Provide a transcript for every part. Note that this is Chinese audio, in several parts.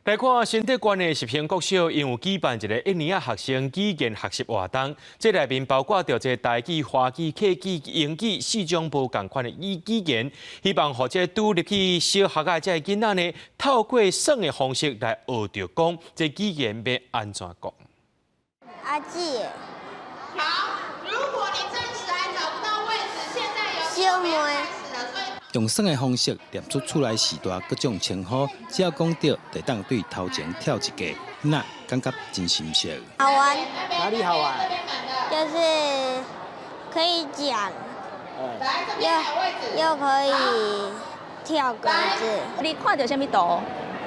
来看新德县的十兴国小，因有举办一个1年学生语言学习活动，这内面包括着这台语、华语、客语、英语4种不同款的语言，希望或者拄入去小学的这囡仔呢，透过耍的方式来学着讲这语言要安怎讲。阿姐，好，如果你暂时还找不到位置，现在游戏小妹。用耍的方式念出厝内时代各种称呼，只要讲到，就当对头前跳一下，那感觉真新鲜。好玩，哪里好玩？就是可以讲，又可以跳格子。你看到什么图，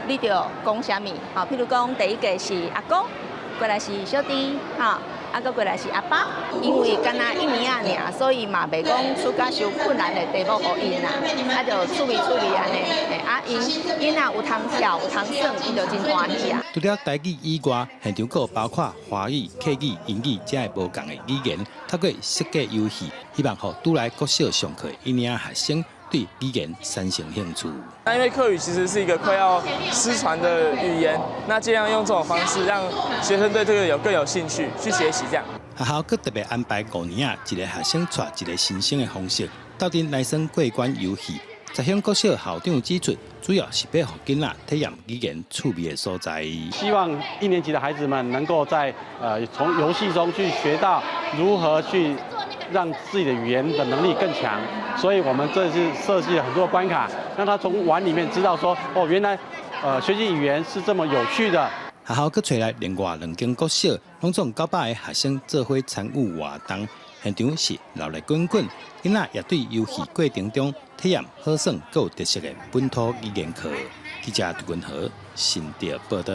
你就讲什么。好，譬如讲第一个是阿公，过来是小弟，哈。搁过来是阿爸，因为敢若1年尔，所以嘛袂讲出甲伤困难的题目互因啦，就趣味安尼。因囡仔有通跳，有通耍，伊就真欢喜啊。除了台语以外，现场还包括华语、客语、英语这无共的语言，透过设计游戏，希望互拄来国小上课1年学生对语言产生兴趣。那因为客语其实是一个快要失传的语言，那尽量用这种方式让学生对这个更有兴趣去学习这样。学校佮特别安排5年一个学生带一个新生的方式，斗阵来耍过关游戏。十兴国小校长指出，主要是要让囡仔体验语言趣味的所在。希望1年级的孩子们能够在从游戏中去学到如何去让自己的语言的能力更强，所以我们这次设计了很多关卡，让他从玩里面知道说，哦，原来学习语言是这么有趣的。学校佮找来另外2间国小，拢总900个学生做伙参与活动，现场是闹热滚滚，囡仔也对游戏过程中体验好耍、佮有特色的本土语言课。记者杜君和新竹报道。